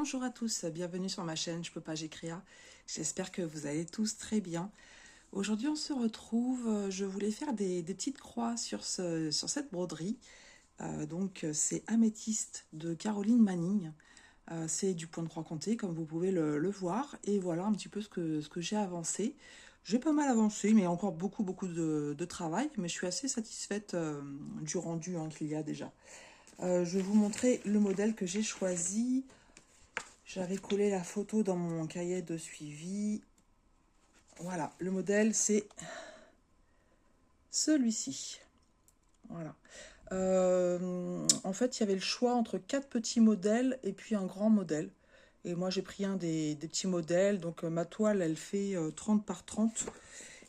Bonjour à tous, bienvenue sur ma chaîne Je peux pas j'écris. J'espère que vous allez tous très bien. Aujourd'hui on se retrouve, je voulais faire des petites croix sur cette broderie. C'est Améthyste de Caroline Manning. C'est du point de croix compté comme vous pouvez le voir. Et voilà un petit peu ce que j'ai avancé. J'ai pas mal avancé mais encore beaucoup de travail. Mais je suis assez satisfaite du rendu qu'il y a déjà. Je vais vous montrer le modèle que j'ai choisi. J'avais collé la photo dans mon cahier de suivi. Voilà, le modèle, c'est celui-ci. Voilà. En fait, il y avait le choix entre 4 petits modèles et puis un grand modèle. Et moi, j'ai pris un des petits modèles. Donc, ma toile, elle fait 30 par 30.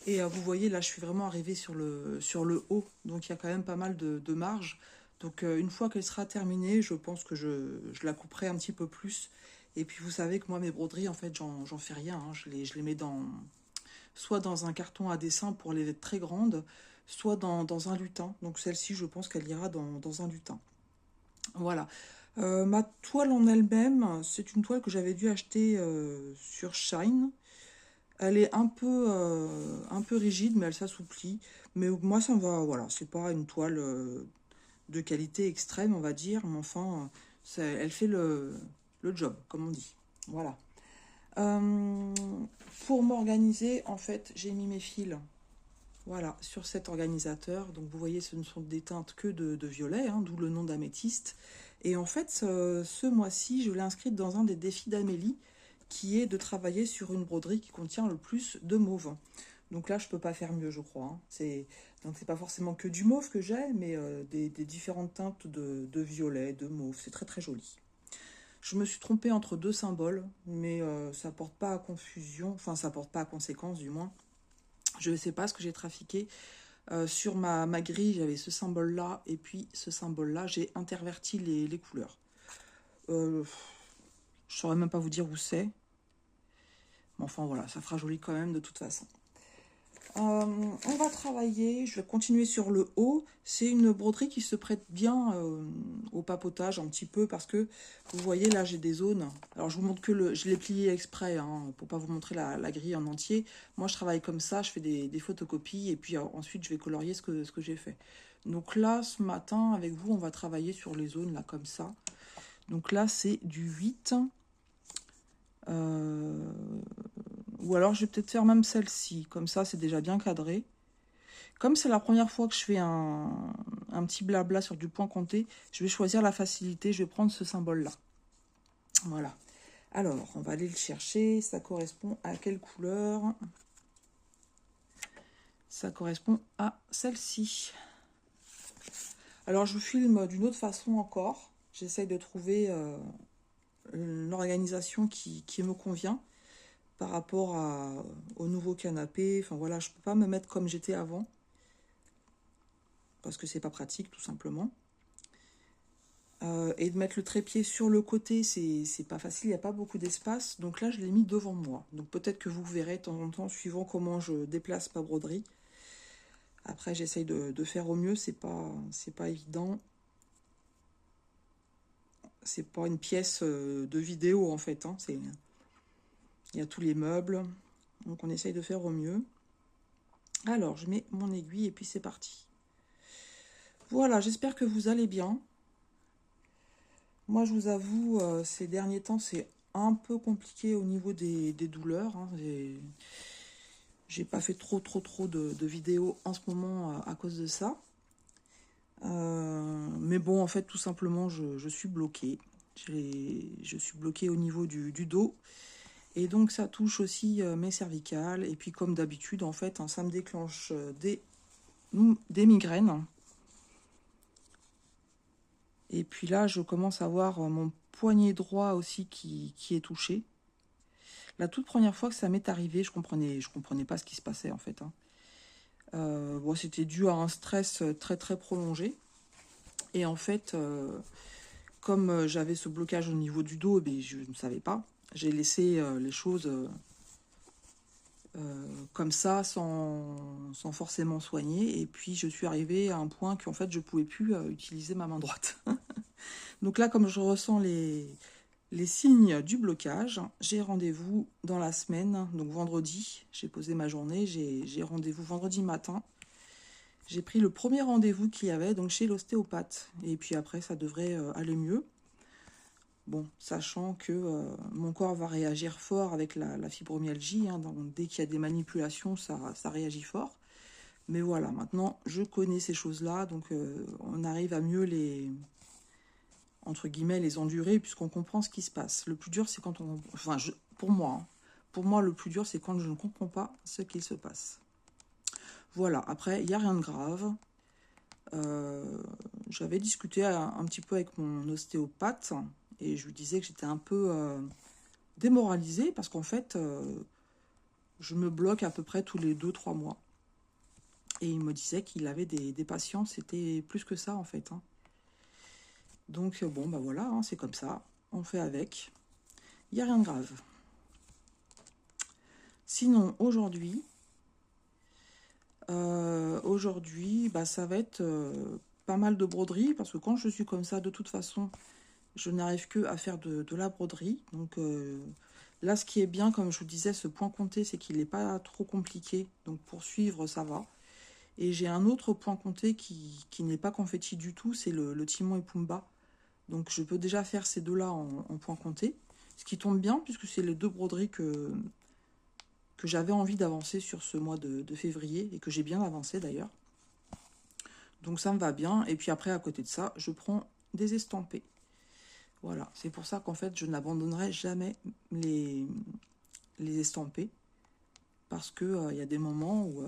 Et vous voyez, là, je suis vraiment arrivée sur le haut. Donc, il y a quand même pas mal de marge. Donc, une fois qu'elle sera terminée, je pense que je la couperai un petit peu plus. Et puis, vous savez que moi, mes broderies, en fait, j'en fais rien. Je les mets soit dans un carton à dessin pour les lettres très grandes, soit dans un lutin. Donc, celle-ci, je pense qu'elle ira dans un lutin. Voilà. Ma toile en elle-même, c'est une toile que j'avais dû acheter sur Shine. Elle est un peu rigide, mais elle s'assouplit. Mais moi, ça me va, voilà. C'est pas une toile de qualité extrême, on va dire. Mais enfin, elle fait le job, comme on dit. Voilà. Euh, pour m'organiser, en fait, j'ai mis mes fils, voilà, sur cet organisateur. Donc, vous voyez, ce ne sont des teintes que de violet, d'où le nom d'améthyste. Et en fait, ce mois-ci, je l'ai inscrite dans un des défis d'Amélie, qui est de travailler sur une broderie qui contient le plus de mauve. Donc là, je peux pas faire mieux, je crois. Donc c'est pas forcément que du mauve que j'ai, mais des différentes teintes de violet, de mauve. C'est très très joli. Je me suis trompée entre deux symboles, mais ça porte pas à confusion, enfin ça porte pas à conséquence du moins. Je ne sais pas ce que j'ai trafiqué. Sur ma grille, j'avais ce symbole-là, et puis ce symbole-là, j'ai interverti les couleurs. Je saurais même pas vous dire où c'est. Mais enfin voilà, ça fera joli quand même de toute façon. On va travailler, je vais continuer sur le haut. C'est une broderie qui se prête bien au papotage un petit peu parce que vous voyez là j'ai des zones. Alors je vous montre je l'ai plié exprès pour pas vous montrer la grille en entier. Moi je travaille comme ça, je fais des photocopies et puis ensuite je vais colorier ce que j'ai fait. Donc là ce matin avec vous on va travailler sur les zones là comme ça. Donc là c'est du 8. Ou alors je vais peut-être faire même celle-ci, comme ça c'est déjà bien cadré. Comme c'est la première fois que je fais un petit blabla sur du point compté, je vais choisir la facilité, je vais prendre ce symbole-là. Voilà. Alors, on va aller le chercher, ça correspond à quelle couleur? Ça correspond à celle-ci. Alors, je filme d'une autre façon encore. J'essaye de trouver une organisation qui me convient par rapport au nouveau canapé. Enfin voilà, je ne peux pas me mettre comme j'étais avant. Parce que c'est pas pratique tout simplement. Et de mettre le trépied sur le côté, c'est pas facile, il n'y a pas beaucoup d'espace. Donc là, je l'ai mis devant moi. Donc peut-être que vous verrez de temps en temps, suivant comment je déplace ma broderie. Après, j'essaye de faire au mieux, c'est pas évident. C'est pas une pièce de vidéo en fait. Il y a tous les meubles. Donc on essaye de faire au mieux. Alors, je mets mon aiguille et puis c'est parti. Voilà, j'espère que vous allez bien. Moi, je vous avoue, ces derniers temps, c'est un peu compliqué au niveau des douleurs. J'ai pas fait trop de vidéos en ce moment à cause de ça. Mais bon, en fait, tout simplement, je suis bloquée. Je suis bloquée au niveau du dos. Et donc, ça touche aussi mes cervicales. Et puis, comme d'habitude, en fait, ça me déclenche des migraines. Et puis là, je commence à voir mon poignet droit aussi qui est touché. La toute première fois que ça m'est arrivé, je comprenais pas ce qui se passait en fait. Bon, c'était dû à un stress très prolongé. Et en fait, comme j'avais ce blocage au niveau du dos, eh je ne savais pas. J'ai laissé les choses comme ça, sans forcément soigner. Et puis, je suis arrivée à un point qu'en fait, je ne pouvais plus utiliser ma main droite. Donc là, comme je ressens Les signes du blocage, j'ai rendez-vous dans la semaine, donc vendredi, j'ai posé ma journée, j'ai rendez-vous vendredi matin. J'ai pris le premier rendez-vous qu'il y avait, donc chez l'ostéopathe. Et puis après, ça devrait aller mieux. Bon, sachant que mon corps va réagir fort avec la fibromyalgie, hein, donc dès qu'il y a des manipulations, ça réagit fort. Mais voilà, maintenant, je connais ces choses-là, donc on arrive à mieux entre guillemets, les endurer, puisqu'on comprend ce qui se passe. Le plus dur, c'est quand on... Enfin, pour moi, le plus dur, c'est quand je ne comprends pas ce qu'il se passe. Voilà, après, il n'y a rien de grave. J'avais discuté un petit peu avec mon ostéopathe, et je lui disais que j'étais un peu démoralisée, parce qu'en fait, je me bloque à peu près tous les 2-3 mois. Et il me disait qu'il avait des patients, c'était plus que ça, en fait, hein. Donc, bon, bah voilà, hein, c'est comme ça. On fait avec. Il n'y a rien de grave. Sinon, aujourd'hui, bah, ça va être pas mal de broderie, parce que quand je suis comme ça, de toute façon, je n'arrive que à faire de la broderie. Donc là, ce qui est bien, comme je vous disais, ce point compté, c'est qu'il n'est pas trop compliqué. Donc pour suivre, ça va. Et j'ai un autre point compté qui n'est pas confetti du tout, c'est le Timon et Pumba. Donc je peux déjà faire ces deux-là en point compté. Ce qui tombe bien, puisque c'est les deux broderies que j'avais envie d'avancer sur ce mois de février, et que j'ai bien avancé d'ailleurs. Donc ça me va bien. Et puis après, à côté de ça, je prends des estampés. Voilà, c'est pour ça qu'en fait, je n'abandonnerai jamais les estampés. Parce que y a des moments où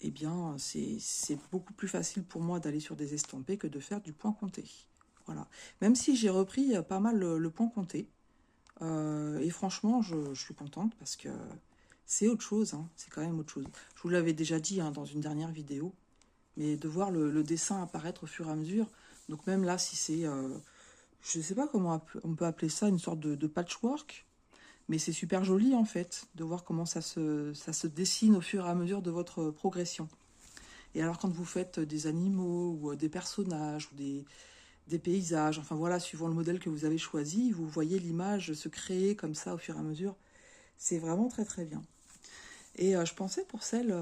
eh bien, c'est beaucoup plus facile pour moi d'aller sur des estampés que de faire du point compté. Voilà. Même si j'ai repris pas mal le point compté. Et franchement, je suis contente parce que c'est autre chose, hein, c'est quand même autre chose. Je vous l'avais déjà dit, hein, dans une dernière vidéo, mais de voir le dessin apparaître au fur et à mesure, donc même là, si c'est, je ne sais pas comment on peut appeler ça, une sorte de patchwork, mais c'est super joli en fait, de voir comment ça se dessine au fur et à mesure de votre progression. Et alors quand vous faites des animaux, ou des personnages, ou des paysages, enfin voilà, suivant le modèle que vous avez choisi, vous voyez l'image se créer comme ça au fur et à mesure. C'est vraiment très très bien. Et je pensais pour celles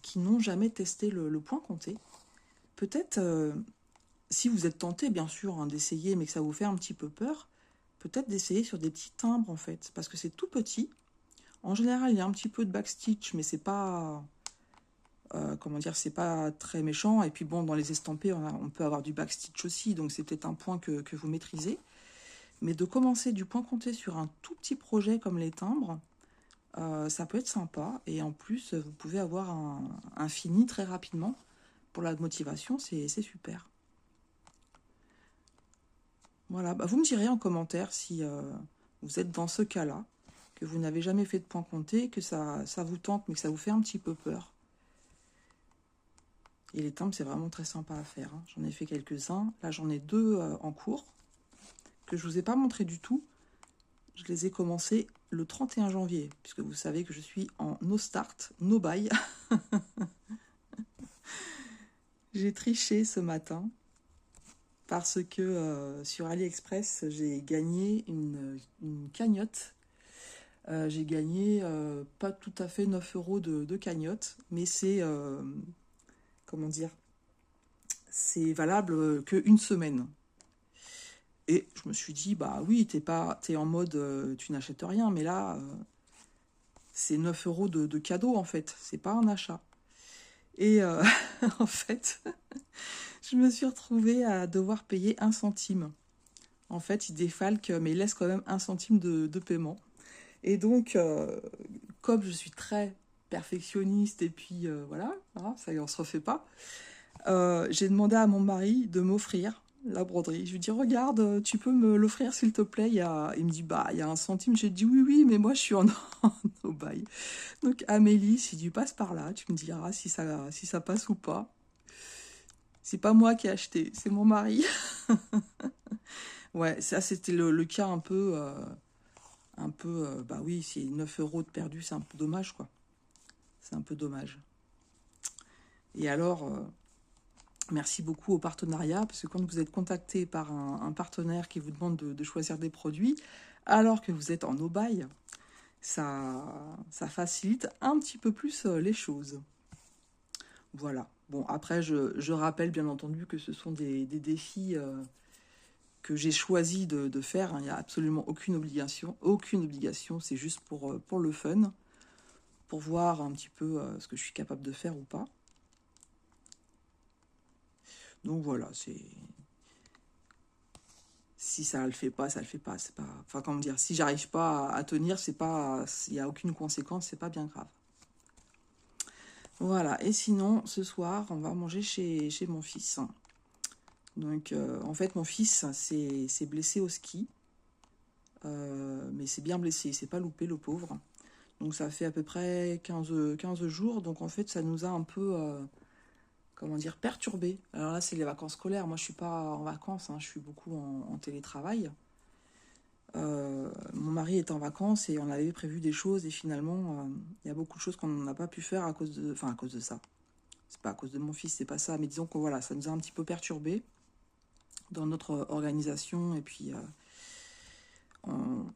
qui n'ont jamais testé le point compté, peut-être, si vous êtes tenté bien sûr, hein, d'essayer, mais que ça vous fait un petit peu peur, peut-être d'essayer sur des petits timbres en fait, parce que c'est tout petit. En général, il y a un petit peu de backstitch, mais c'est pas, comment dire, c'est pas très méchant. Et puis bon, dans les estampés, on peut avoir du backstitch aussi, donc c'est peut-être un point que vous maîtrisez. Mais de commencer du point compté sur un tout petit projet comme les timbres, ça peut être sympa. Et en plus, vous pouvez avoir un fini très rapidement. Pour la motivation, c'est super. Voilà, bah, vous me direz en commentaire si vous êtes dans ce cas-là, que vous n'avez jamais fait de point compté, que ça vous tente, mais que ça vous fait un petit peu peur. Et les timbres, c'est vraiment très sympa à faire, hein. J'en ai fait quelques-uns. Là, j'en ai deux en cours, que je ne vous ai pas montré du tout. Je les ai commencés le 31 janvier, puisque vous savez que je suis en no start, no buy. J'ai triché ce matin, parce que sur AliExpress, j'ai gagné une cagnotte. J'ai gagné pas tout à fait 9 euros de cagnotte, mais c'est, comment dire, c'est valable qu'une semaine. Et je me suis dit, bah oui, t'es en mode, tu n'achètes rien, mais là, c'est 9 euros de cadeau en fait, c'est pas un achat. Et en fait, je me suis retrouvée à devoir payer 1 centime. En fait, il défalque, mais il laisse quand même 1 centime de paiement. Et donc, comme je suis très perfectionniste, et puis voilà, hein, ça y est, on se refait pas, j'ai demandé à mon mari de m'offrir la broderie. Je lui dis, regarde, tu peux me l'offrir s'il te plaît. Il me dit, bah, il y a 1 centime. J'ai dit, oui, oui, mais moi, je suis en au bail. Donc, Amélie, si tu passes par là, tu me diras si ça passe ou pas. C'est pas moi qui ai acheté, c'est mon mari. Ouais, ça, c'était le cas un peu, bah oui, c'est 9 euros de perdu, c'est un peu dommage, quoi. C'est un peu dommage. Et alors, Merci beaucoup au partenariat, parce que quand vous êtes contacté par un partenaire qui vous demande de choisir des produits, alors que vous êtes en no-buy, ça facilite un petit peu plus les choses. Voilà. Bon, après, je rappelle bien entendu que ce sont des défis que j'ai choisi de faire, hein. Il n'y a absolument aucune obligation. Aucune obligation, c'est juste pour le fun, pour voir un petit peu ce que je suis capable de faire ou pas. Donc voilà, c'est... Si ça le fait pas, ça le fait pas. C'est pas... Enfin, comment dire, si j'arrive pas à tenir, c'est pas... Il n'y a aucune conséquence, c'est pas bien grave. Voilà, et sinon, ce soir, on va manger chez mon fils. Donc, en fait, mon fils s'est blessé au ski. Mais c'est bien blessé, il s'est pas loupé, le pauvre. Donc, ça fait à peu près 15 jours. Donc, en fait, ça nous a un peu... comment dire, perturbé. Alors là, c'est les vacances scolaires. Moi, je suis pas en vacances, hein, je suis beaucoup en télétravail. Mon mari est en vacances et on avait prévu des choses et finalement, il y a beaucoup de choses qu'on n'a pas pu faire à cause de ça. C'est pas à cause de mon fils, c'est pas ça, mais disons que voilà, ça nous a un petit peu perturbé dans notre organisation et puis on,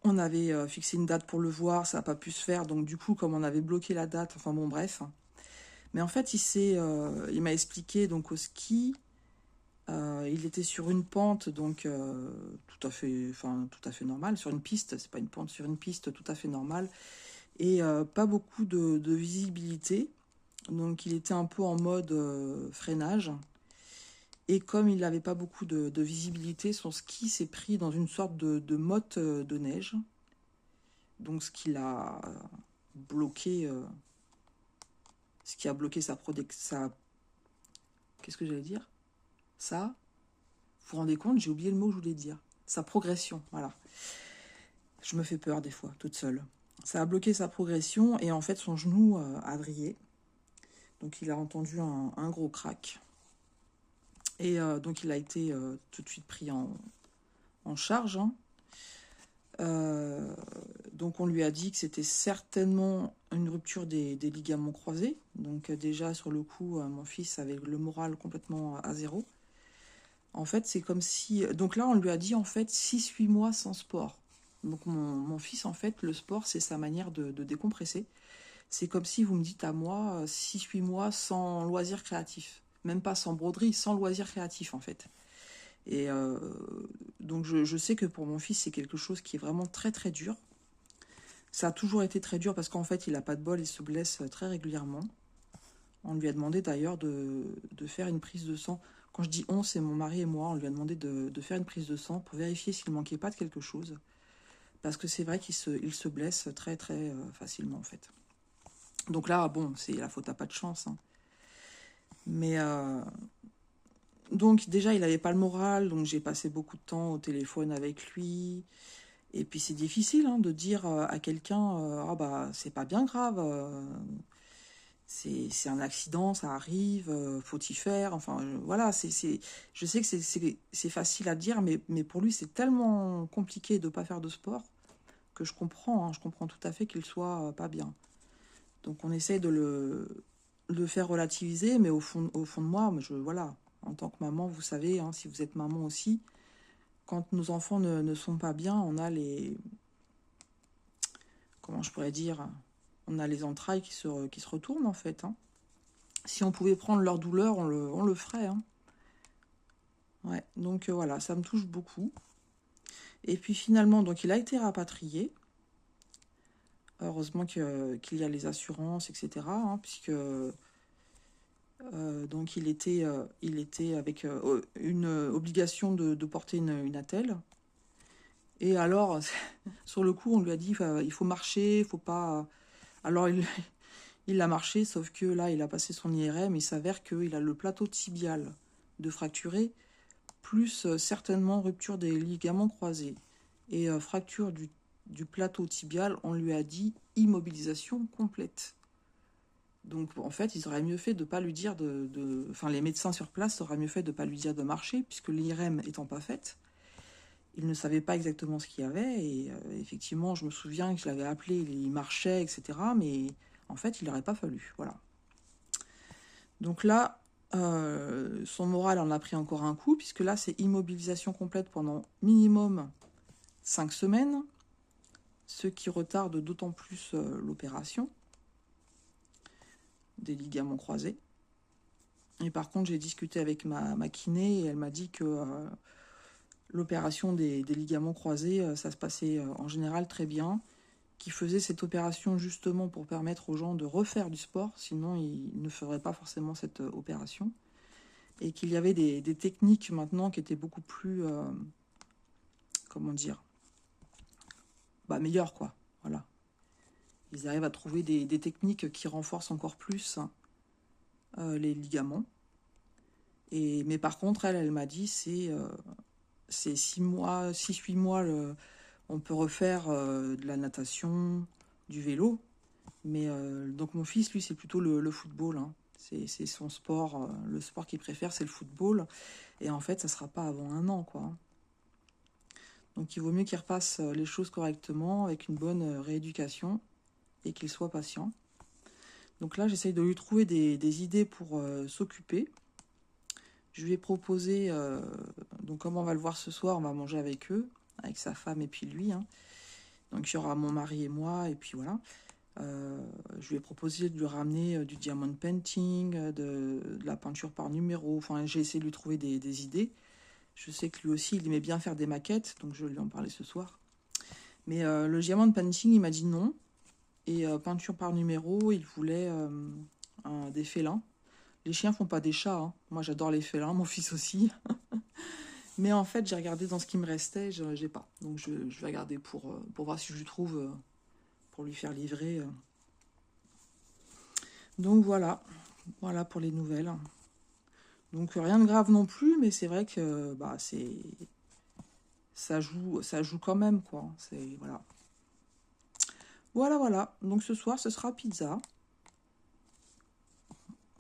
on avait fixé une date pour le voir, ça n'a pas pu se faire, donc du coup, comme on avait bloqué la date, enfin bon, bref. Mais en fait, il m'a expliqué donc au ski. Il était sur une pente, donc tout à fait normal, sur une piste, c'est pas une pente, sur une piste tout à fait normale, et pas beaucoup de visibilité, donc il était un peu en mode freinage, et comme il n'avait pas beaucoup de visibilité, son ski s'est pris dans une sorte de motte de neige, donc bloqué, ce qui a bloqué qu'est-ce que j'allais dire? Ça, vous vous rendez compte, j'ai oublié le mot que je voulais dire. Sa progression, voilà. Je me fais peur des fois, toute seule. Ça a bloqué sa progression et en fait son genou a vrillé. Donc il a entendu un gros crack. Et donc il a été tout de suite pris en charge, hein. Donc on lui a dit que c'était certainement une rupture des ligaments croisés. Donc déjà sur le coup, mon fils avait le moral complètement à zéro. En fait, c'est comme si... Donc là, on lui a dit, en fait, 6-8 mois sans sport. Donc mon fils, en fait, le sport, c'est sa manière de décompresser. C'est comme si vous me dites à moi, 6-8 mois sans loisirs créatifs. Même pas sans broderie, sans loisirs créatifs, en fait. Et donc je sais que pour mon fils, c'est quelque chose qui est vraiment très, très dur. Ça a toujours été très dur parce qu'en fait, il n'a pas de bol, il se blesse très régulièrement. On lui a demandé d'ailleurs de faire une prise de sang. Quand je dis on, c'est mon mari et moi. On lui a demandé de faire une prise de sang pour vérifier s'il ne manquait pas de quelque chose. Parce que c'est vrai il se blesse très très facilement en fait. Donc là, bon, c'est la faute à pas de chance, hein. Mais donc déjà, il n'avait pas le moral. Donc j'ai passé beaucoup de temps au téléphone avec lui. Et puis c'est difficile, hein, de dire à quelqu'un ah bah c'est pas bien grave. C'est un accident, ça arrive, faut y faire. Enfin, voilà, je sais que c'est facile à dire, mais pour lui, c'est tellement compliqué de ne pas faire de sport que je comprends, hein, je comprends tout à fait qu'il soit pas bien. Donc, on essaye de faire relativiser, mais au fond de moi, voilà, en tant que maman, vous savez, hein, si vous êtes maman aussi, quand nos enfants ne sont pas bien, on a comment je pourrais dire, on a les entrailles qui se retournent en fait, hein. Si on pouvait prendre leur douleur, on le ferait, hein. Ouais, donc voilà, ça me touche beaucoup. Et puis finalement, donc il a été rapatrié. Heureusement qu'il y a les assurances, etc., hein, puisque donc il était avec une obligation de porter une attelle. Et alors, sur le coup, on lui a dit il faut marcher, il faut pas. Alors il a marché, sauf que là, il a passé son IRM, il s'avère qu'il a le plateau tibial de fracturé, plus certainement rupture des ligaments croisés. Et fracture du plateau tibial, on lui a dit immobilisation complète. Donc en fait, ils auraient mieux fait de ne pas lui dire Enfin, les médecins sur place auraient mieux fait de ne pas lui dire de marcher, puisque l'IRM étant pas faite, ils ne savaient pas exactement ce qu'il y avait. Et effectivement, je me souviens que je l'avais appelé, il marchait, etc. Mais en fait, il n'aurait pas fallu. Voilà. Donc là, Son moral en a pris encore un coup, puisque là, c'est immobilisation complète pendant minimum 5 semaines, ce qui retarde d'autant plus l'opération des ligaments croisés. Et par contre, j'ai discuté avec ma kiné et elle m'a dit que l'opération des ligaments croisés, ça se passait en général très bien, qu'il faisait cette opération justement pour permettre aux gens de refaire du sport, sinon ils ne feraient pas forcément cette opération. Et qu'il y avait des techniques maintenant qui étaient beaucoup plus, comment dire, meilleures, quoi. Voilà. Ils arrivent à trouver des techniques qui renforcent encore plus les ligaments. Mais par contre, elle m'a dit, c'est 6 mois, 6-8 mois, on peut refaire de la natation, du vélo. Mais donc mon fils, lui, c'est plutôt le football, hein. C'est son sport, le sport qu'il préfère, c'est le football. Et en fait, ça ne sera pas avant 1 an, quoi. Donc il vaut mieux qu'il repasse les choses correctement, avec une bonne rééducation, et qu'il soit patient. Donc là, j'essaye de lui trouver des idées pour s'occuper. Je lui ai proposé, donc comme on va le voir ce soir, on va manger avec eux, avec sa femme et puis lui, hein. Donc il y aura mon mari et moi, et puis voilà. Je lui ai proposé de lui ramener du diamond painting, de la peinture par numéro. Enfin, j'ai essayé de lui trouver des idées. Je sais que lui aussi, il aimait bien faire des maquettes, donc je vais lui en parler ce soir. Mais le diamond painting, il m'a dit non. Et peinture par numéro, il voulait des félins. Les chiens font pas des chats, hein. Moi, j'adore les félins, mon fils aussi. Mais en fait, j'ai regardé dans ce qui me restait, j'ai pas. Donc je vais regarder pour voir si je lui trouve, pour lui faire livrer. Donc voilà. Voilà pour les nouvelles. Donc rien de grave non plus, mais c'est vrai que ça joue quand même, quoi. C'est voilà. Voilà. Donc ce soir, ce sera pizza.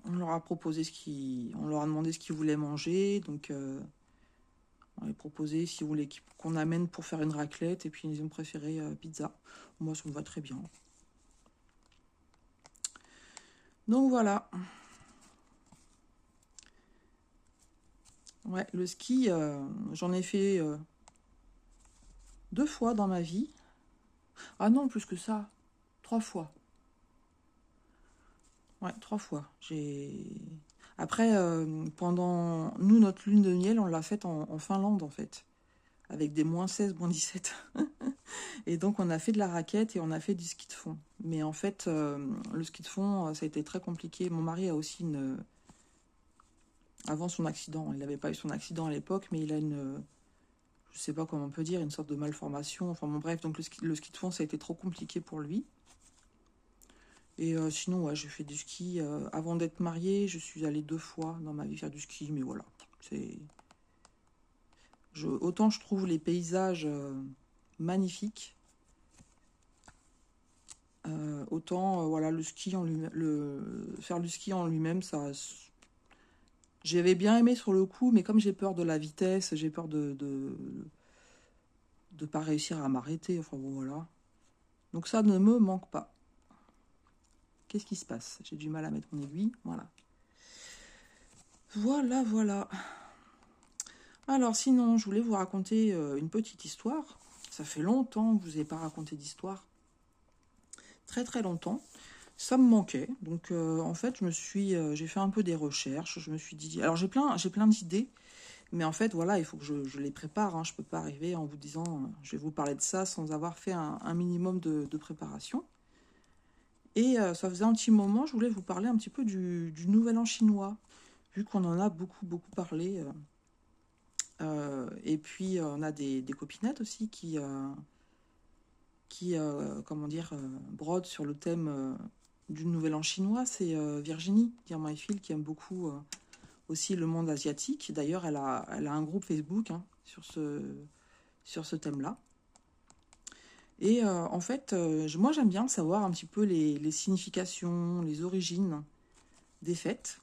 On leur a proposé on leur a demandé ce qu'ils voulaient manger, donc on leur a proposé s'ils voulaient qu'on amène pour faire une raclette, et puis ils ont préféré pizza. Moi, ça me va très bien. Donc voilà. Ouais, le ski, j'en ai fait 2 fois dans ma vie. Ah non, plus que ça, 3 fois. Ouais, 3 fois. Après, pendant nous, notre lune de miel, on l'a faite en Finlande, en fait, avec des -16, -17. Et donc, on a fait de la raquette et on a fait du ski de fond. Mais en fait, le ski de fond, ça a été très compliqué. Mon mari a aussi avant son accident, il n'avait pas eu son accident à l'époque, mais il a je sais pas comment on peut dire, une sorte de malformation. Enfin bon, bref, donc le ski de fond, ça a été trop compliqué pour lui. Et sinon, ouais, j'ai fait du ski. Avant d'être mariée, je suis allée 2 fois dans ma vie faire du ski, mais voilà. Autant je trouve les paysages magnifiques, autant voilà, le ski en lui faire du ski en lui-même, ça. J'avais bien aimé sur le coup, mais comme j'ai peur de la vitesse, j'ai peur de pas réussir à m'arrêter. Enfin bon, voilà. Donc ça ne me manque pas. Qu'est-ce qui se passe? J'ai du mal à mettre mon aiguille. Voilà. Voilà. Alors sinon, je voulais vous raconter une petite histoire. Ça fait longtemps que je vous ai pas raconté d'histoire. Très très longtemps. Ça me manquait. Donc en fait, j'ai fait un peu des recherches. Je me suis dit, alors j'ai plein d'idées. Mais en fait, voilà, il faut que je les prépare, hein. Je ne peux pas arriver en vous disant, je vais vous parler de ça sans avoir fait un minimum de préparation. Et ça faisait un petit moment, je voulais vous parler un petit peu du Nouvel An chinois, vu qu'on en a beaucoup parlé. Et puis, on a des copinettes aussi qui comment dire, brodent sur le thème du Nouvel An chinois. C'est Virginie, Diamant et Fil, qui aime beaucoup aussi le monde asiatique. D'ailleurs, elle a un groupe Facebook, hein, sur ce thème-là. Et en fait, moi j'aime bien savoir un petit peu les significations, les origines des fêtes.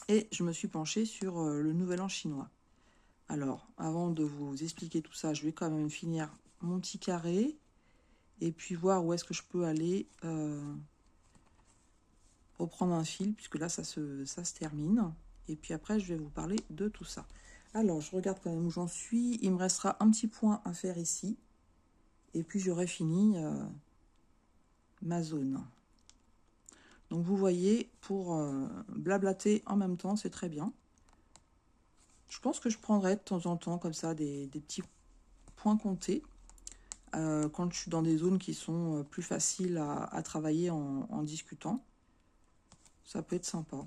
Et je me suis penchée sur le Nouvel An chinois. Alors, avant de vous expliquer tout ça, je vais quand même finir mon petit carré et puis voir où est-ce que je peux aller reprendre un fil, puisque là, ça se termine. Et puis après, je vais vous parler de tout ça. Alors, je regarde quand même où j'en suis. Il me restera un petit point à faire ici. Et puis, j'aurai fini ma zone. Donc, vous voyez, pour blablater en même temps, c'est très bien. Je pense que je prendrai de temps en temps, comme ça, des petits points comptés. Quand je suis dans des zones qui sont plus faciles à travailler en discutant. Ça peut être sympa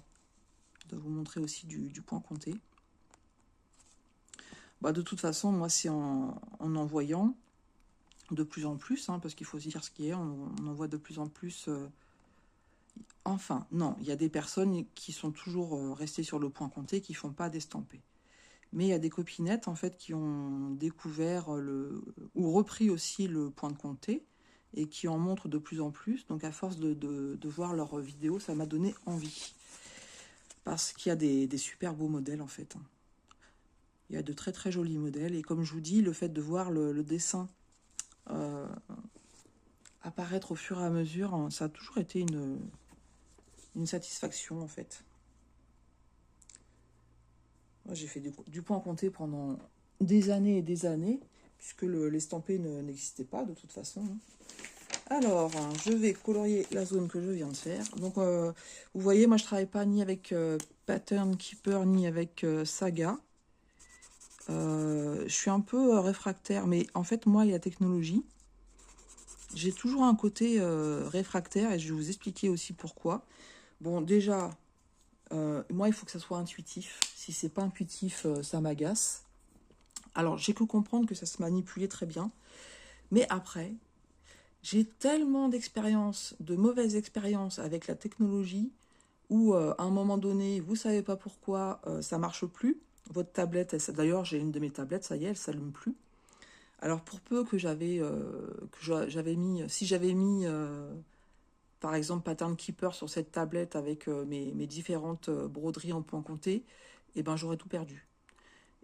de vous montrer aussi du point compté. Bah, de toute façon, moi, c'est en voyant de plus en plus, hein, parce qu'il faut aussi dire ce qui est, on en voit de plus en plus. Enfin, non, il y a des personnes qui sont toujours restées sur le point compté, qui ne font pas d'estampé. Mais il y a des copinettes, en fait, qui ont découvert ou repris aussi le point de compté, et qui en montrent de plus en plus. Donc, à force de voir leurs vidéos, ça m'a donné envie. Parce qu'il y a des super beaux modèles, en fait. Il y a de très très jolis modèles. Et comme je vous dis, le fait de voir le dessin apparaître au fur et à mesure, hein, ça a toujours été une satisfaction, en fait. Moi, j'ai fait du point compté pendant des années et des années, puisque l'estampé n'existait pas, de toute façon. Alors, je vais colorier la zone que je viens de faire. Donc, vous voyez, moi, je travaille pas ni avec Pattern Keeper, ni avec Saga. Je suis un peu réfractaire, mais en fait, moi et la technologie, j'ai toujours un côté réfractaire, et je vais vous expliquer aussi pourquoi. Bon, déjà, moi, il faut que ça soit intuitif. Si c'est pas intuitif, ça m'agace. Alors, j'ai cru comprendre que ça se manipulait très bien. Mais après, j'ai tellement d'expériences, de mauvaises expériences avec la technologie, où à un moment donné, vous savez pas pourquoi ça marche plus. Votre tablette, d'ailleurs, j'ai une de mes tablettes, ça y est, elle s'allume plus. Alors, pour peu que j'avais mis, si j'avais mis, par exemple, Pattern Keeper sur cette tablette avec mes différentes broderies en point compté, eh ben, j'aurais tout perdu.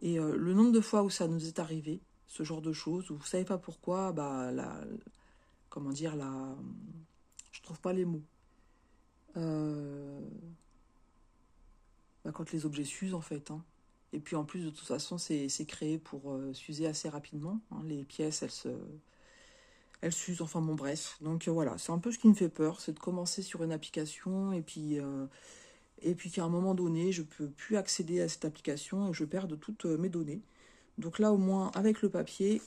Et le nombre de fois où ça nous est arrivé, ce genre de choses, où vous savez pas pourquoi, bah, comment dire, je trouve pas les mots. Bah, quand les objets s'usent, en fait. Hein. Et puis, en plus, de toute façon, c'est créé pour s'user assez rapidement. Hein. Les pièces, elles s'usent, enfin bon, bref. Donc, voilà, c'est un peu ce qui me fait peur, c'est de commencer sur une application, et puis qu'à un moment donné, je peux plus accéder à cette application, et je perds de toutes mes données. Donc là, au moins, avec le papier,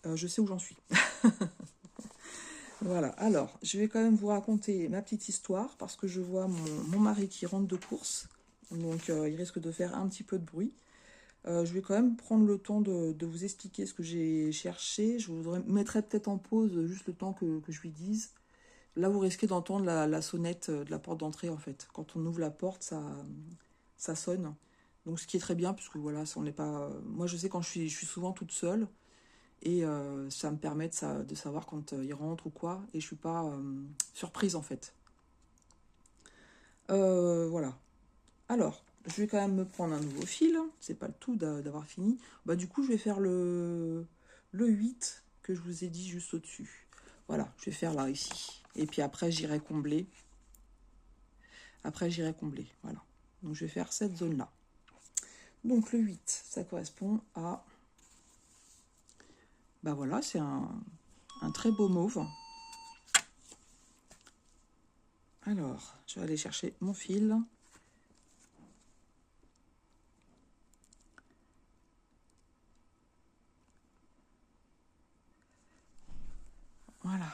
je sais où j'en suis. Voilà, alors, je vais quand même vous raconter ma petite histoire, parce que je vois mon mari qui rentre de course, donc il risque de faire un petit peu de bruit. Je vais quand même prendre le temps de vous expliquer ce que j'ai cherché. Je vous mettrai peut-être en pause juste le temps que je lui dise. Là, vous risquez d'entendre la sonnette de la porte d'entrée, en fait. Quand on ouvre la porte, ça sonne. Donc, ce qui est très bien, puisque voilà, on n'est pas... Moi, je sais quand je suis souvent toute seule, et ça me permet de savoir quand il rentre ou quoi, et je suis pas surprise, en fait. Voilà. Alors, je vais quand même me prendre un nouveau fil. C'est pas le tout d'avoir fini. Bah, du coup, je vais faire le 8 que je vous ai dit juste au-dessus. Voilà, je vais faire là, ici. Et puis après, j'irai combler. Après, j'irai combler. Voilà. Donc, je vais faire cette zone-là. Donc, le 8, ça correspond à... Bah voilà, c'est un très beau mauve. Alors, je vais aller chercher mon fil. Voilà.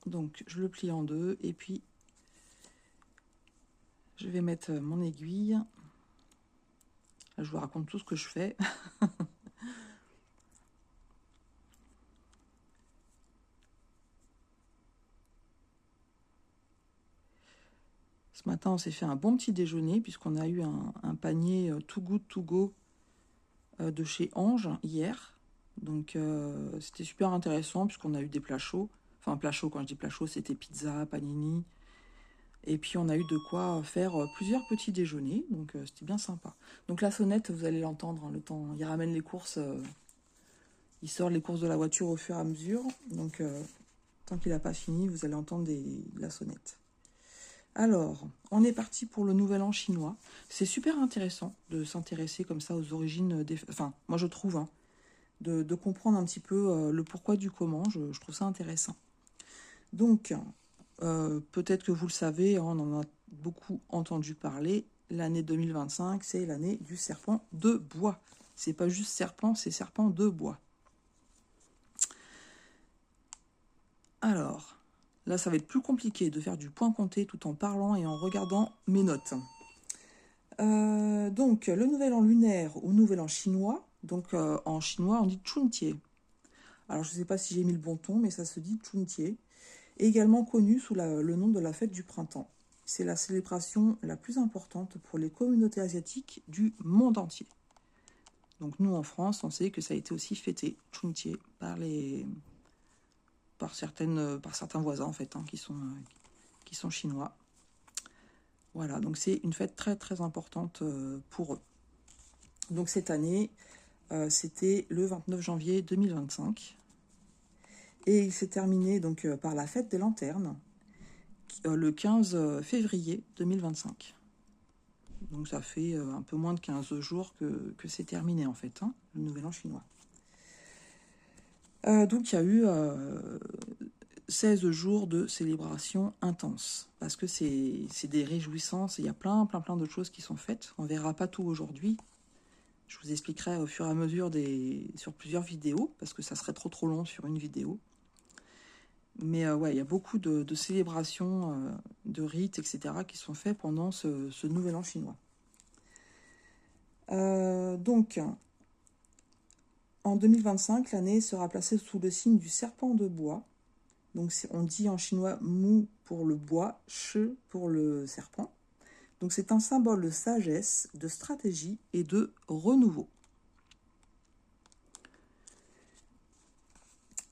Donc, je le plie en deux et puis je vais mettre mon aiguille. Là, je vous raconte tout ce que je fais. Ce matin, on s'est fait un bon petit déjeuner puisqu'on a eu un panier Too Good To Go de chez Ange hier. Donc, c'était super intéressant puisqu'on a eu des plats chauds. Enfin, plats chauds, quand je dis plats chauds, c'était pizza, panini. Et puis, on a eu de quoi faire plusieurs petits déjeuners. Donc, c'était bien sympa. Donc, la sonnette, vous allez l'entendre, hein, le temps. Il ramène les courses. Il sort les courses de la voiture au fur et à mesure. Donc, Tant qu'il n'a pas fini, vous allez entendre la sonnette. Alors, on est parti pour le Nouvel An chinois. C'est super intéressant de s'intéresser comme ça aux origines des... Enfin, moi je trouve, hein, de comprendre un petit peu le pourquoi du comment. Je trouve ça intéressant. Donc, peut-être que vous le savez, hein, on en a beaucoup entendu parler. L'année 2025, c'est l'année du serpent de bois. C'est pas juste serpent, c'est serpent de bois. Alors, là, ça va être plus compliqué de faire du point compté tout en parlant et en regardant mes notes. Donc, le nouvel an lunaire ou nouvel an chinois, donc en chinois, on dit Chuntie. Alors, je ne sais pas si j'ai mis le bon ton, mais ça se dit Chuntie. Également connu sous le nom de la fête du printemps. C'est la célébration la plus importante pour les communautés asiatiques du monde entier. Donc, nous, en France, on sait que ça a été aussi fêté, Chuntie, par certains voisins, en fait, hein, qui sont chinois. Voilà, donc c'est une fête très très importante pour eux. Donc cette année, c'était le 29 janvier 2025. Et il s'est terminé donc par la fête des lanternes, le 15 février 2025. Donc ça fait un peu moins de 15 jours que c'est terminé en fait, hein, le Nouvel An chinois. Donc il y a eu 16 jours de célébration intense, parce que c'est des réjouissances, il y a plein d'autres choses qui sont faites. On ne verra pas tout aujourd'hui. Je vous expliquerai au fur et à mesure sur plusieurs vidéos, parce que ça serait trop long sur une vidéo. Mais ouais, il y a beaucoup de célébrations, de rites, etc. qui sont faits pendant ce Nouvel An chinois. Donc, en 2025, l'année sera placée sous le signe du serpent de bois. Donc, on dit en chinois Mu pour le bois, Shi pour le serpent. Donc, c'est un symbole de sagesse, de stratégie et de renouveau.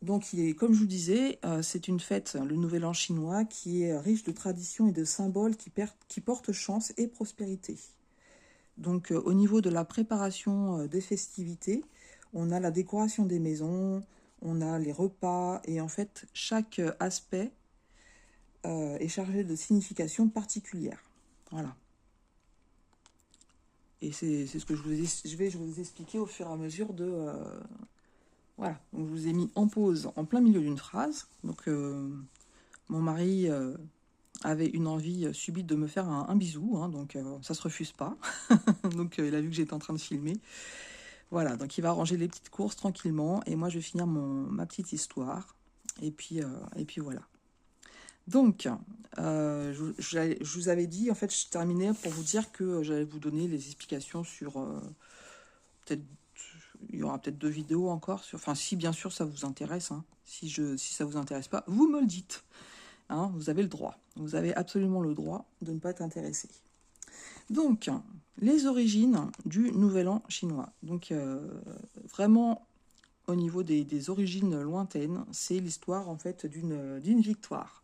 Donc, comme je vous disais, c'est une fête, le Nouvel An chinois, qui est riche de traditions et de symboles qui portent chance et prospérité. Donc, au niveau de la préparation des festivités, on a la décoration des maisons, on a les repas, et en fait, chaque aspect est chargé de signification particulière. Voilà. Et c'est ce que je vais vous expliquer au fur et à mesure de... Voilà, donc je vous ai mis en pause en plein milieu d'une phrase. Donc, mon mari avait une envie subite de me faire un bisou, hein, donc ça se refuse pas. Donc, il a vu que j'étais en train de filmer. Voilà, donc il va ranger les petites courses tranquillement, et moi je vais finir ma petite histoire. Et puis voilà. Donc, je vous avais dit, en fait, je terminais pour vous dire que j'allais vous donner les explications sur peut-être. Il y aura peut-être 2 vidéos encore. Enfin, si bien sûr ça vous intéresse. Hein. Si ça vous intéresse pas, vous me le dites. Hein, vous avez le droit. Vous avez absolument le droit de ne pas être intéressé. Donc, les origines du Nouvel An chinois. Donc, vraiment, au niveau des origines lointaines, c'est l'histoire en fait d'une victoire.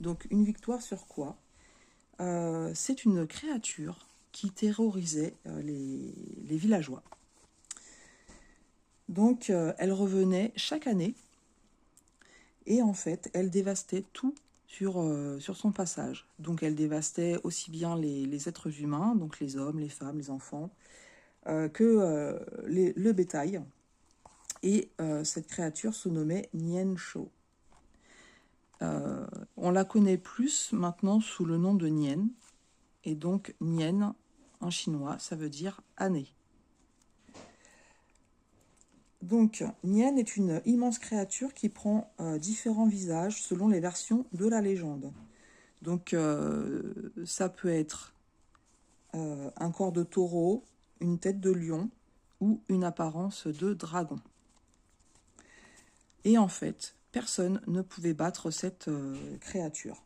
Donc, une victoire sur quoi? C'est une créature qui terrorisait les villageois. Donc, elle revenait chaque année et en fait, elle dévastait tout sur son passage. Donc, elle dévastait aussi bien les êtres humains, donc les hommes, les femmes, les enfants, que le bétail. Et cette créature se nommait Nian Shou. On la connaît plus maintenant sous le nom de Nian. Et donc, Nian, en chinois, ça veut dire année. Donc, Nian est une immense créature qui prend différents visages selon les versions de la légende. Donc, ça peut être un corps de taureau, une tête de lion ou une apparence de dragon. Et en fait, personne ne pouvait battre cette créature.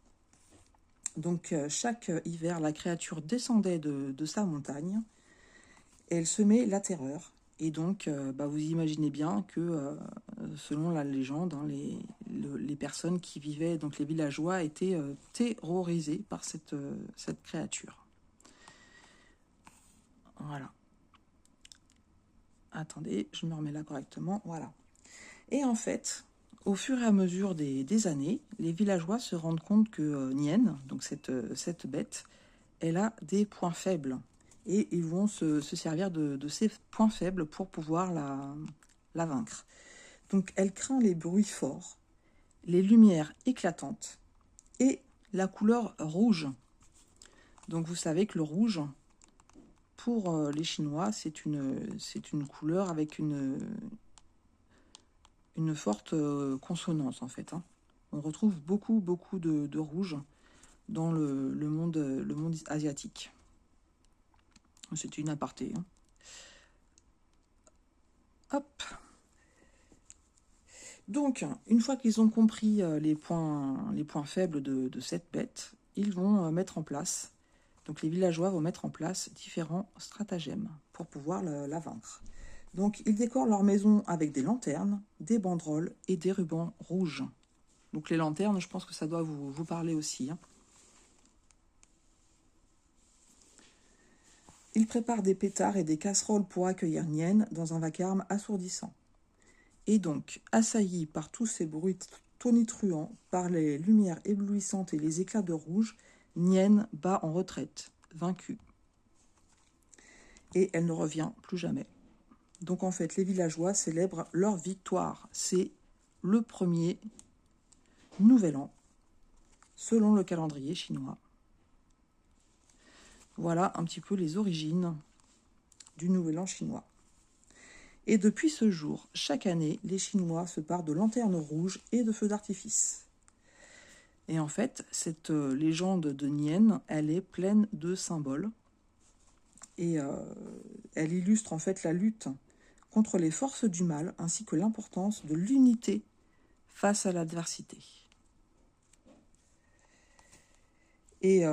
Donc, chaque hiver, la créature descendait de sa montagne et elle semait la terreur. Et donc, vous imaginez bien que, selon la légende, hein, les personnes qui vivaient, donc les villageois, étaient terrorisés par cette créature. Voilà. Attendez, je me remets là correctement. Voilà. Et en fait, Au fur et à mesure des années, les villageois se rendent compte que Nien, donc cette bête, elle a des points faibles. Et ils vont se servir de ces points faibles pour pouvoir la vaincre. Donc elle craint les bruits forts, les lumières éclatantes et la couleur rouge. Donc vous savez que le rouge, pour les Chinois, c'est une couleur avec une forte consonance en fait. Hein. On retrouve beaucoup de rouge dans le monde asiatique. C'est une aparté. Hein. Hop. Donc, une fois qu'ils ont compris les points faibles de cette bête, ils vont mettre en place, donc les villageois vont mettre en place différents stratagèmes pour pouvoir la vaincre. Donc, ils décorent leur maison avec des lanternes, des banderoles et des rubans rouges. Donc, les lanternes, je pense que ça doit vous parler aussi. Hein. Ils préparent des pétards et des casseroles pour accueillir Nien dans un vacarme assourdissant. Et donc, assailli par tous ces bruits tonitruants, par les lumières éblouissantes et les éclats de rouge, Nien bat en retraite, vaincue. Et elle ne revient plus jamais. Donc en fait, les villageois célèbrent leur victoire. C'est le premier nouvel an, selon le calendrier chinois. Voilà un petit peu les origines du nouvel an chinois. Et depuis ce jour, chaque année, les Chinois se parent de lanternes rouges et de feux d'artifice. Et en fait, cette légende de Nien, elle est pleine de symboles. Et elle illustre en fait la lutte contre les forces du mal, ainsi que l'importance de l'unité face à l'adversité. Et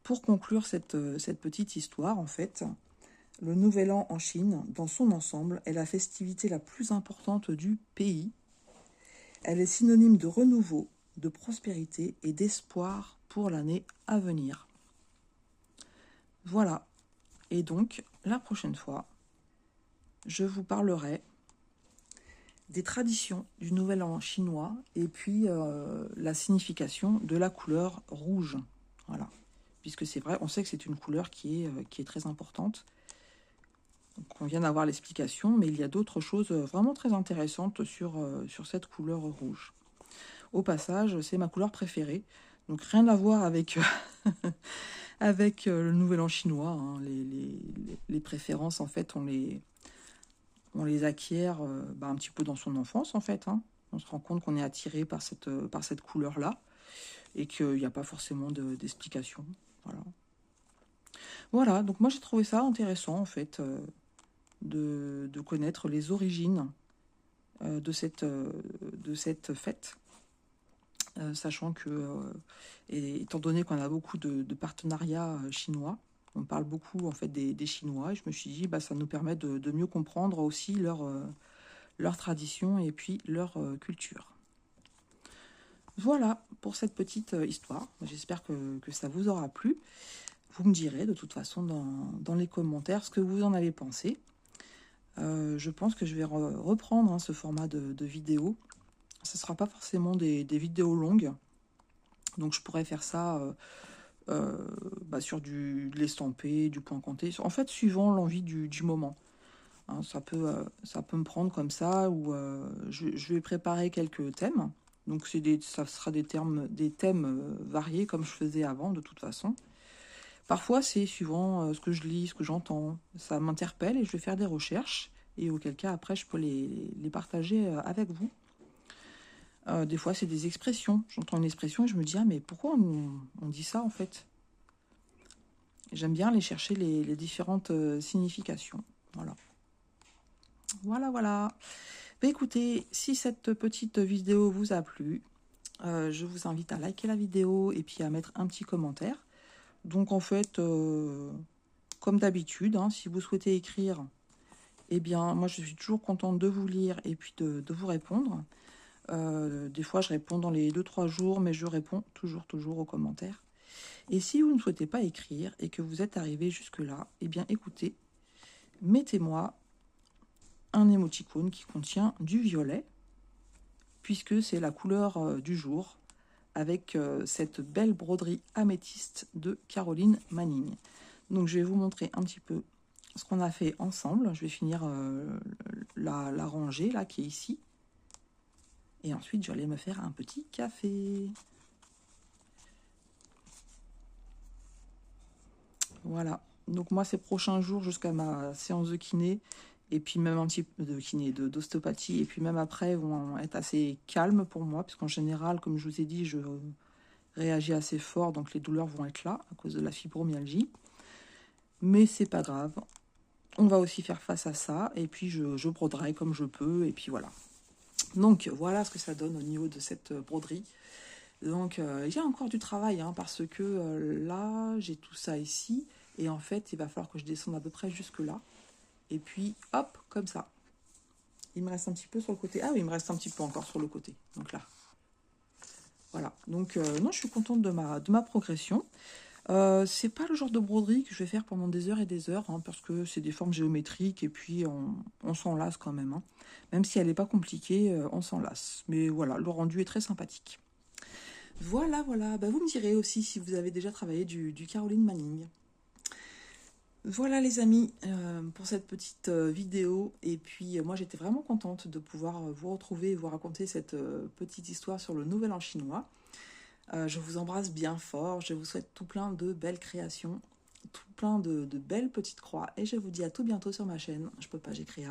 pour conclure cette petite histoire, en fait, le Nouvel An en Chine, dans son ensemble, est la festivité la plus importante du pays. Elle est synonyme de renouveau, de prospérité et d'espoir pour l'année à venir. Voilà. Et donc, la prochaine fois, je vous parlerai des traditions du Nouvel An chinois et puis la signification de la couleur rouge. Voilà. Puisque c'est vrai, on sait que c'est une couleur qui est très importante. Donc on vient d'avoir l'explication, mais il y a d'autres choses vraiment très intéressantes sur cette couleur rouge. Au passage, c'est ma couleur préférée. Donc rien à voir avec, avec le Nouvel An chinois. Hein. Les préférences, en fait, on les acquiert un petit peu dans son enfance, en fait. Hein. On se rend compte qu'on est attiré par cette couleur-là et qu'il n'y a pas forcément d'explication. Voilà, donc moi j'ai trouvé ça intéressant, en fait, de connaître les origines de cette fête. Sachant que, étant donné qu'on a beaucoup de partenariats chinois, on parle beaucoup en fait des Chinois, et je me suis dit ça nous permet de mieux comprendre aussi leur tradition et puis leur culture. Voilà pour cette petite histoire. J'espère que ça vous aura plu. Vous me direz de toute façon dans les commentaires ce que vous en avez pensé. Je pense que je vais reprendre ce format de vidéo. Ce ne sera pas forcément des vidéos longues. Donc je pourrais faire ça sur de l'estampé, du point compté. En fait, suivant l'envie du moment. Hein, ça peut me prendre comme ça, ou je vais préparer quelques thèmes. Donc ça sera des thèmes variés, comme je faisais avant, de toute façon. Parfois, c'est suivant ce que je lis, ce que j'entends. Ça m'interpelle et je vais faire des recherches. Et auquel cas, après, je peux les partager avec vous. Des fois, c'est des expressions. J'entends une expression et je me dis, mais pourquoi on dit ça, en fait? J'aime bien aller chercher les différentes significations. Voilà. Écoutez, si cette petite vidéo vous a plu, je vous invite à liker la vidéo et puis à mettre un petit commentaire. Donc, en fait, comme d'habitude, hein, si vous souhaitez écrire, eh bien, moi, je suis toujours contente de vous lire et puis de vous répondre. Des fois, je réponds dans les 2-3 jours, mais je réponds toujours aux commentaires. Et si vous ne souhaitez pas écrire et que vous êtes arrivé jusque-là, eh bien, écoutez, mettez-moi un émoticône qui contient du violet. puisque c'est la couleur du jour, avec cette belle broderie améthyste de Caroline Manning. Donc je vais vous montrer un petit peu ce qu'on a fait ensemble. Je vais finir la rangée là qui est ici. Et ensuite, je vais aller me faire un petit café. Voilà. Donc moi, ces prochains jours, jusqu'à ma séance de kiné, et puis même un petit peu de kiné, d'ostéopathie, et puis même après, vont être assez calmes pour moi, puisqu'en général, comme je vous ai dit, je réagis assez fort, donc les douleurs vont être là, à cause de la fibromyalgie. Mais c'est pas grave. On va aussi faire face à ça, et puis je broderai comme je peux, et puis voilà. Donc voilà ce que ça donne au niveau de cette broderie. Donc il y a encore du travail, hein, parce que là, j'ai tout ça ici, et en fait, il va falloir que je descende à peu près jusque là. Et puis, hop, comme ça. Il me reste un petit peu sur le côté. Ah oui, il me reste un petit peu encore sur le côté. Donc là. Voilà. Donc, non, je suis contente de ma progression. C'est pas le genre de broderie que je vais faire pendant des heures et des heures, hein, parce que c'est des formes géométriques, et puis on s'en lasse quand même. Hein. Même si elle n'est pas compliquée, on s'en lasse. Mais voilà, le rendu est très sympathique. Voilà, voilà. Bah, vous me direz aussi si vous avez déjà travaillé du Caroline Manning. Voilà les amis, pour cette petite vidéo. Et puis moi j'étais vraiment contente de pouvoir vous retrouver et vous raconter cette petite histoire sur le Nouvel An chinois. Je vous embrasse bien fort, je vous souhaite tout plein de belles créations, tout plein de belles petites croix. Et je vous dis à tout bientôt sur ma chaîne. Je peux pas, j'ai créé.